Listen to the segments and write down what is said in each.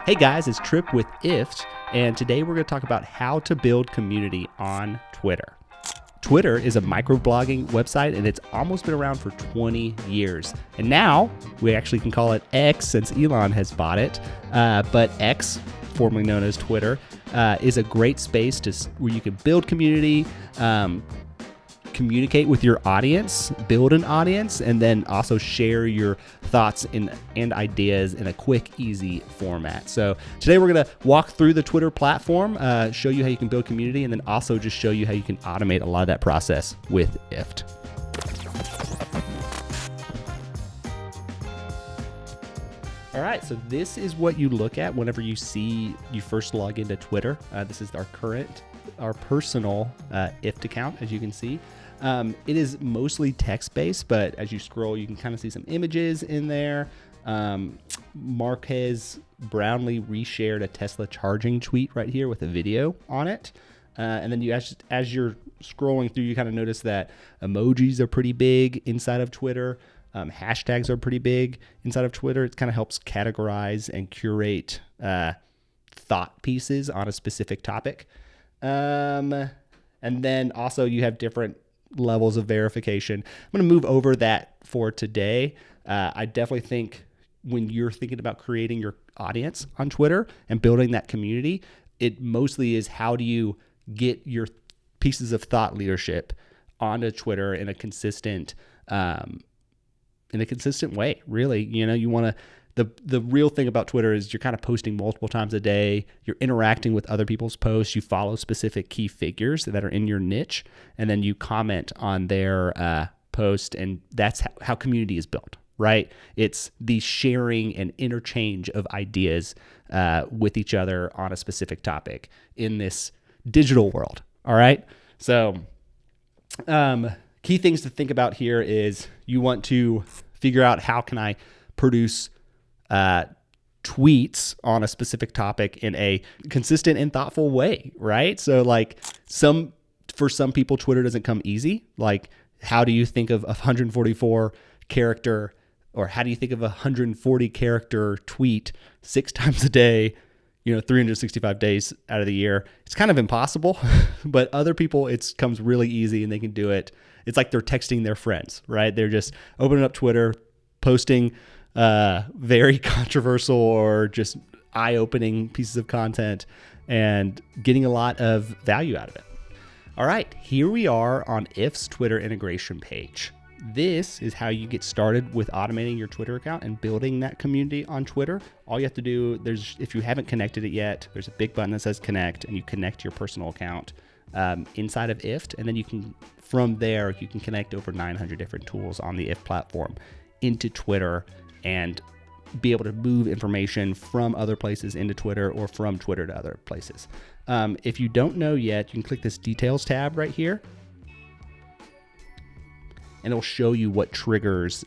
Hey guys, it's Trip with IFT, and today we're going to talk about how to build community on Twitter. Twitter is a microblogging website, and it's almost been around for 20 years. And now we actually can call it X since Elon has bought it. But X, formerly known as Twitter, is a great space where you can build community, communicate with your audience, build an audience, and then also share your thoughts and ideas in a quick, easy format. So today we're going to walk through the Twitter platform, show you how you can build community, and then also just show you how you can automate a lot of that process with IFT. All right, so this is what you look at whenever you first log into Twitter. This is our personal IFT account, as you can see. It is mostly text-based, but as you scroll, you can kind of see some images in there. Marques Brownlee reshared a Tesla charging tweet right here with a video on it. And then as you're scrolling through, you kind of notice that emojis are pretty big inside of Twitter. Hashtags are pretty big inside of Twitter. It kind of helps categorize and curate thought pieces on a specific topic. And then also you have different levels of verification. I'm going to move over that for today. I definitely think when you're thinking about creating your audience on Twitter and building that community, it mostly is how do you get your pieces of thought leadership onto Twitter in a consistent way. Really, you want to. The real thing about Twitter is you're kind of posting multiple times a day. You're interacting with other people's posts. You follow specific key figures that are in your niche, and then you comment on their post, and that's how community is built, right? It's the sharing and interchange of ideas with each other on a specific topic in this digital world, all right? So key things to think about here is you want to figure out how can I produce tweets on a specific topic in a consistent and thoughtful way, right? So for some people, Twitter doesn't come easy. Like, how do you think of 144 character, or how do you think of a 140 character tweet 6 times a day, 365 days out of the year? It's kind of impossible, but other people, it comes really easy and they can do it. It's like they're texting their friends, right? They're just opening up Twitter, posting very controversial or just eye-opening pieces of content and getting a lot of value out of it. All right, here we are on IFT's Twitter integration page. This is how you get started with automating your Twitter account and building that community on Twitter. All you have to do, if you haven't connected it yet, there's a big button that says connect, and you connect your personal account inside of IFT, and then from there, you can connect over 900 different tools on the IFT platform into Twitter and be able to move information from other places into Twitter or from Twitter to other places. If you don't know yet, you can click this details tab right here, and it'll show you what triggers,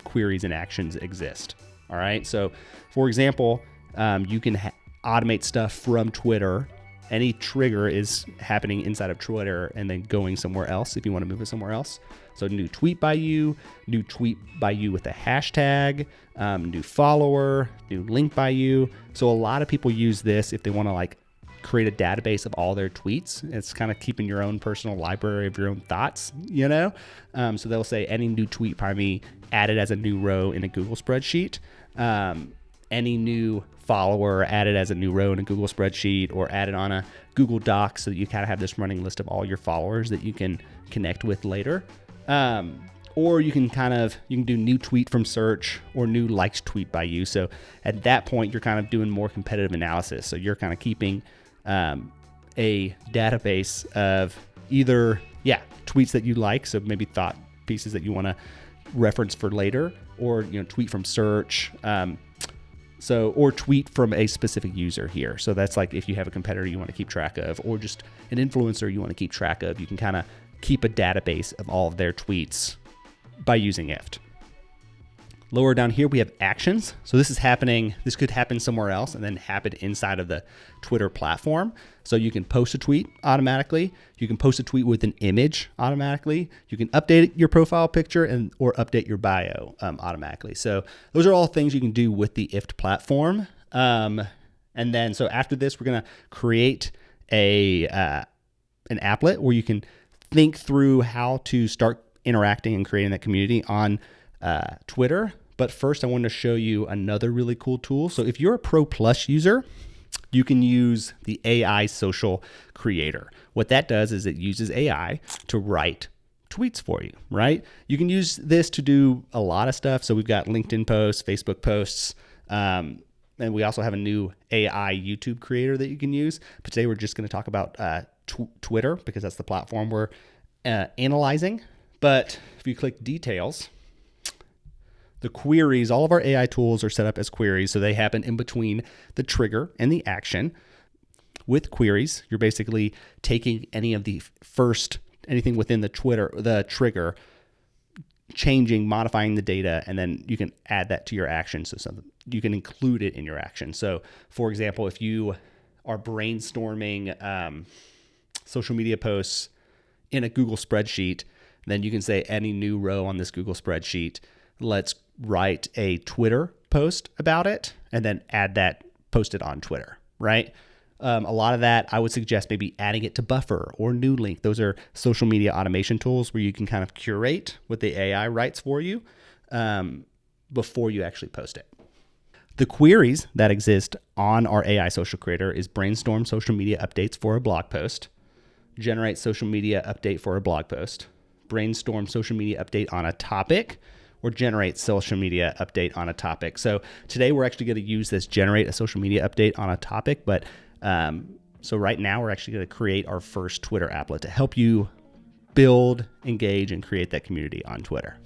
queries, and actions exist. All right. So, for example, you can automate stuff from Twitter. Any trigger is happening inside of Twitter and then going somewhere else if you want to move it somewhere else. So new tweet by you with a hashtag, new follower, new link by you. So a lot of people use this if they want to create a database of all their tweets. It's kind of keeping your own personal library of your own thoughts, So they'll say any new tweet by me added as a new row in a Google spreadsheet. Any new follower added as a new row in a Google spreadsheet, or added on a Google Doc so that you kind of have this running list of all your followers that you can connect with later. Or you can do new tweet from search or new liked tweet by you. So at that point, you're kind of doing more competitive analysis. So you're kind of keeping a database of either, tweets that you like. So maybe thought pieces that you want to reference for later, or, tweet from search. Or tweet from a specific user here. So that's like if you have a competitor you want to keep track of, or just an influencer you want to keep track of, you can kind of keep a database of all of their tweets by using IFT. Lower down here, we have actions. So this could happen somewhere else and then happen inside of the Twitter platform. So you can post a tweet automatically. You can post a tweet with an image automatically. You can update your profile picture or update your bio automatically. So those are all things you can do with the IFT platform. And then, so after this, we're going to create an applet where you can think through how to start interacting and creating that community on Twitter. But first, I want to show you another really cool tool. So if you're a Pro Plus user, you can use the AI Social Creator. What that does is it uses AI to write tweets for you, right? You can use this to do a lot of stuff. So we've got LinkedIn posts, Facebook posts, and we also have a new AI YouTube creator that you can use. But today we're just going to talk about Twitter because that's the platform we're analyzing. But if you click details, the queries, all of our AI tools are set up as queries, so they happen in between the trigger and the action. With queries, you're basically taking any of the anything within the trigger, changing, modifying the data, and then you can add that to your action. So you can include it in your action. So for example, if you are brainstorming social media posts in a Google spreadsheet, then you can say any new row on this Google spreadsheet, let's write a Twitter post about it and then post it on Twitter, right? A lot of that, I would suggest maybe adding it to Buffer or Newlink. Those are social media automation tools where you can kind of curate what the AI writes for you before you actually post it. The queries that exist on our AI Social Creator is brainstorm social media updates for a blog post, generate social media update for a blog post, brainstorm social media update on a topic, or generate social media update on a topic. So today we're actually going to use this generate a social media update on a topic. But so right now we're actually going to create our first Twitter applet to help you build, engage, and create that community on Twitter.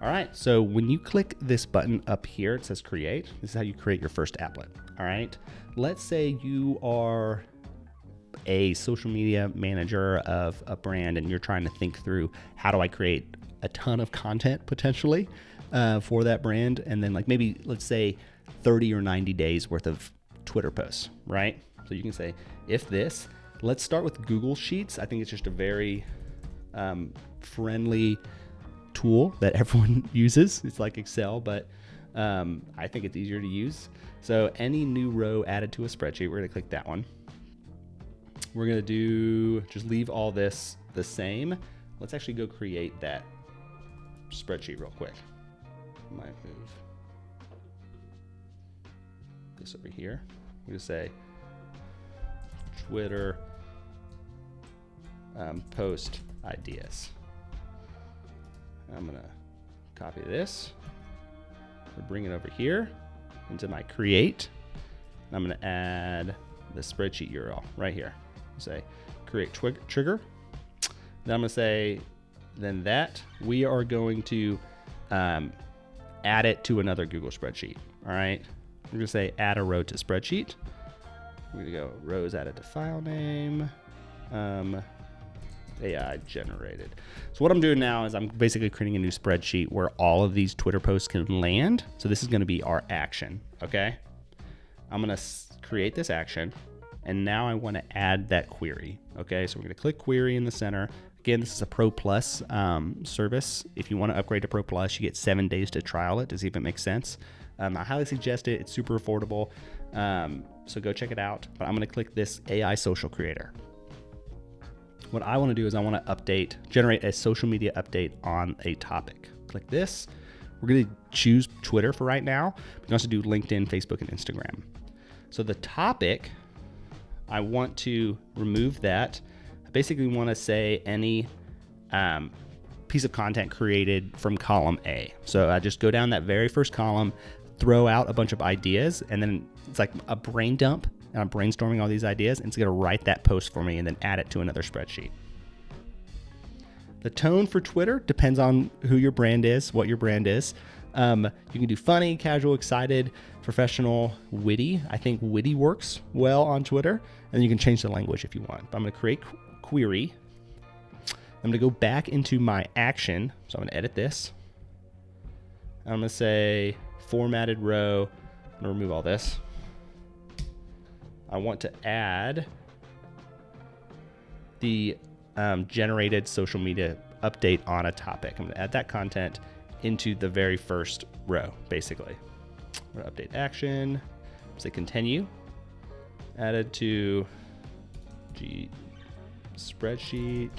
All right, so when you click this button up here, it says create. This is how you create your first applet. All right, let's say you are a social media manager of a brand and you're trying to think through how do I create a ton of content potentially for that brand, and then like maybe let's say 30 or 90 days worth of Twitter posts, right? So you can say let's start with Google Sheets. I think it's just a very friendly tool that everyone uses. It's like Excel, but I think it's easier to use. So any new row added to a spreadsheet, we're gonna click that one. We're going to just leave all this the same. Let's actually go create that spreadsheet real quick. Might move this over here. We're going to say Twitter post ideas. I'm going to copy this. We'll bring it over here into my create. I'm going to add the spreadsheet URL right here. Say create trigger. Then I'm going to say we are going to add it to another Google spreadsheet. All right. I'm going to say add a row to spreadsheet. We're going to go rows added to file name, AI generated. So what I'm doing now is I'm basically creating a new spreadsheet where all of these Twitter posts can land. So this is going to be our action. Okay. I'm going to create this action. And now I want to add that query. Okay, so we're going to click query in the center. Again, this is a Pro Plus service. If you want to upgrade to Pro Plus, you get 7 days to trial it to see if it makes sense. I highly suggest it. It's super affordable. So go check it out. But I'm going to click this AI Social Creator. What I want to do is I want to generate a social media update on a topic. Click this. We're going to choose Twitter for right now. We can also do LinkedIn, Facebook, and Instagram. So the topic, I want to remove that. I basically want to say any piece of content created from column A. So I just go down that very first column, throw out a bunch of ideas, and then it's like a brain dump, and I'm brainstorming all these ideas, and it's going to write that post for me and then add it to another spreadsheet. The tone for Twitter depends on who your brand is, what your brand is. You can do funny, casual, excited, professional, witty. I think witty works well on Twitter, and you can change the language if you want. But I'm going to create query. I'm going to go back into my action. So I'm going to edit this. I'm going to say formatted row. I'm going to remove all this. I want to add the generated social media update on a topic. I'm going to add that content into the very first row, basically. I'm gonna update action, say continue, added to spreadsheet,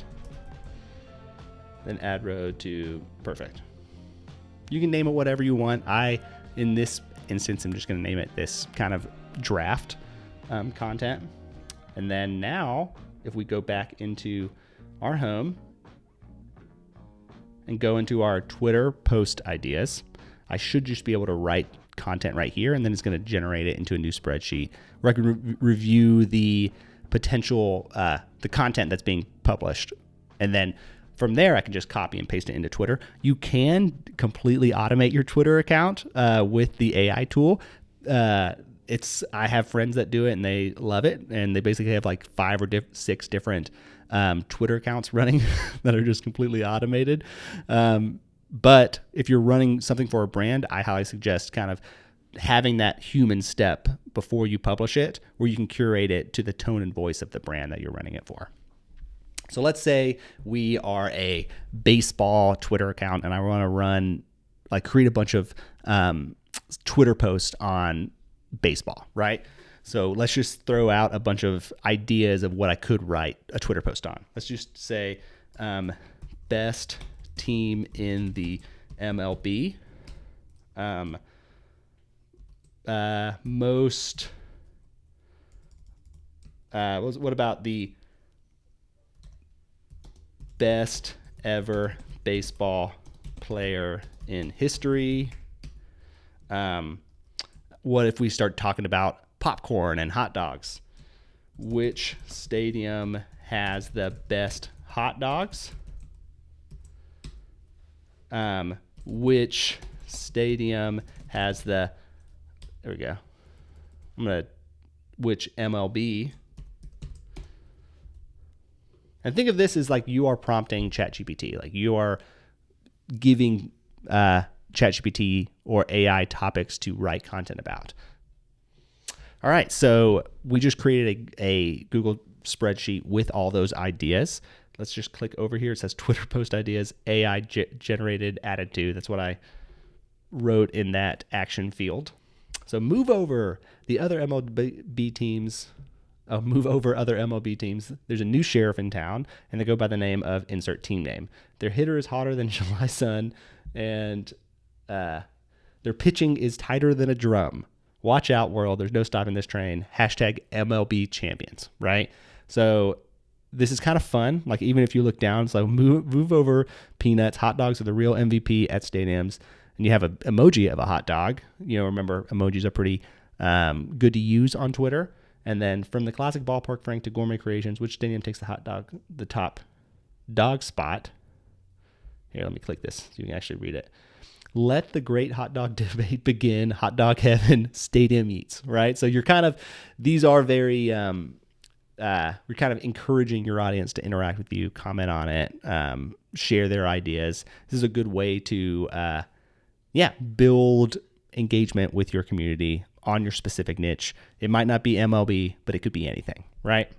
then add row to perfect. You can name it whatever you want. In this instance, I'm just going to name it this kind of draft content. And then now, if we go back into our home and go into our Twitter post ideas, I should just be able to write content right here, and then it's going to generate it into a new spreadsheet where I can review the potential, the content that's being published. And then from there, I can just copy and paste it into Twitter. You can completely automate your Twitter account with the AI tool. I have friends that do it and they love it. And they basically have like 5 or 6 different Twitter accounts running that are just completely automated. But if you're running something for a brand, I highly suggest kind of having that human step before you publish it, where you can curate it to the tone and voice of the brand that you're running it for. So let's say we are a baseball Twitter account and I want to create a bunch of Twitter posts on baseball, right? So let's just throw out a bunch of ideas of what I could write a Twitter post on. Let's just say best team in the MLB. What about the best ever baseball player in history? What if we start talking about popcorn and hot dogs? Which stadium has the best hot dogs? Which stadium has the, there we go. Which MLB? And think of this as like you are prompting ChatGPT, like you are giving ChatGPT or AI topics to write content about. All right, so we just created a Google spreadsheet with all those ideas. Let's just click over here. It says Twitter post ideas, AI generated, added to. That's what I wrote in that action field. So move over the other MLB teams. Move over other MLB teams. There's a new sheriff in town, and they go by the name of insert team name. Their hitter is hotter than July sun, and their pitching is tighter than a drum. Watch out, world. There's no stopping this train. Hashtag MLB champions, right? So this is kind of fun. Like even if you look down, it's like move over peanuts. Hot dogs are the real MVP at stadiums. And you have an emoji of a hot dog. You know, remember emojis are pretty good to use on Twitter. And then from the classic ballpark Frank to gourmet creations, which stadium takes the top dog spot? Here, let me click this so you can actually read it. Let the great hot dog debate begin. Hot dog heaven, stadium eats, right? So these are very, we're kind of encouraging your audience to interact with you, comment on it, share their ideas. This is a good way to, build engagement with your community on your specific niche. It might not be MLB, but it could be anything, right?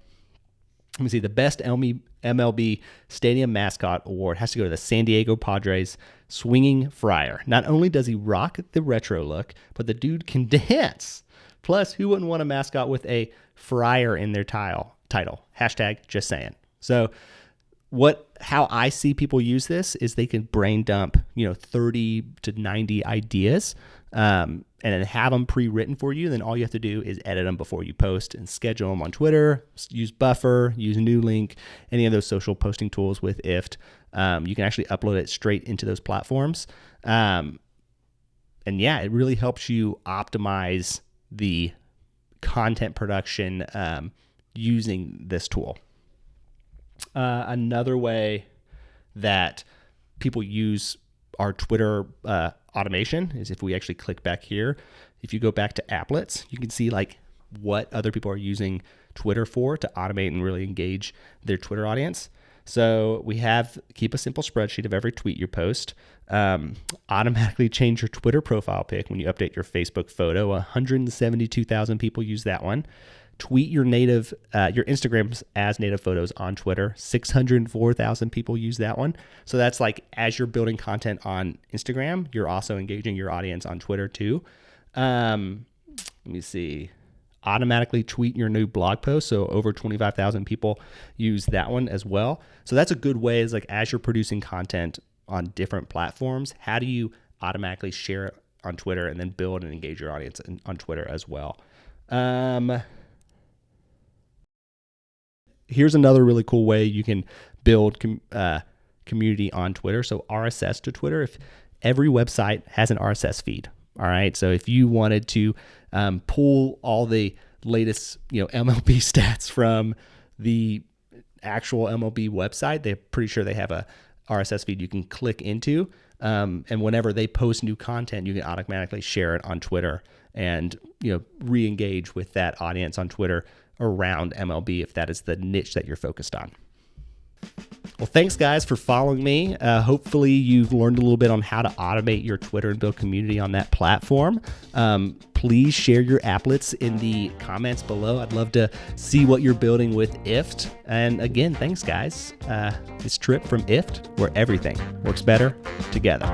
Let me see. The best MLB Stadium Mascot Award has to go to the San Diego Padres Swinging Friar. Not only does he rock the retro look, but the dude can dance. Plus, who wouldn't want a mascot with a friar in their title? Hashtag just saying. So how I see people use this is they can brain dump, 30 to 90 ideas, and then have them pre-written for you. Then all you have to do is edit them before you post and schedule them on Twitter. Use Buffer, use Newlink, any of those social posting tools with IFT. You can actually upload it straight into those platforms. And yeah, it really helps you optimize the content production using this tool. Another way that people use our Twitter automation is if we actually click back here. If you go back to applets, you can see like what other people are using Twitter for to automate and really engage their Twitter audience. So we have keep a simple spreadsheet of every tweet you post. Automatically change your Twitter profile pic when you update your Facebook photo. 172,000 people use that one. Tweet your Instagrams as native photos on Twitter. 604,000 people use that one. So that's like as you're building content on Instagram, you're also engaging your audience on Twitter too. Let me see. Automatically tweet your new blog post. So over 25,000 people use that one as well. So that's a good way, is like, as you're producing content on different platforms, how do you automatically share it on Twitter and then build and engage your audience on Twitter as well? Here's another really cool way you can build community on Twitter. So RSS to Twitter. If every website has an RSS feed, all right. So if you wanted to pull all the latest, MLB stats from the actual MLB website, they're pretty sure they have a RSS feed you can click into. And whenever they post new content, you can automatically share it on Twitter and, re-engage with that audience on Twitter around MLB if that is the niche that you're focused on. Well, thanks guys for following me. Hopefully you've learned a little bit on how to automate your Twitter and build community on that platform. Please share your applets in the comments below. I'd love to see what you're building with IFT. And again, thanks guys. It's Trip from IFT, where everything works better together.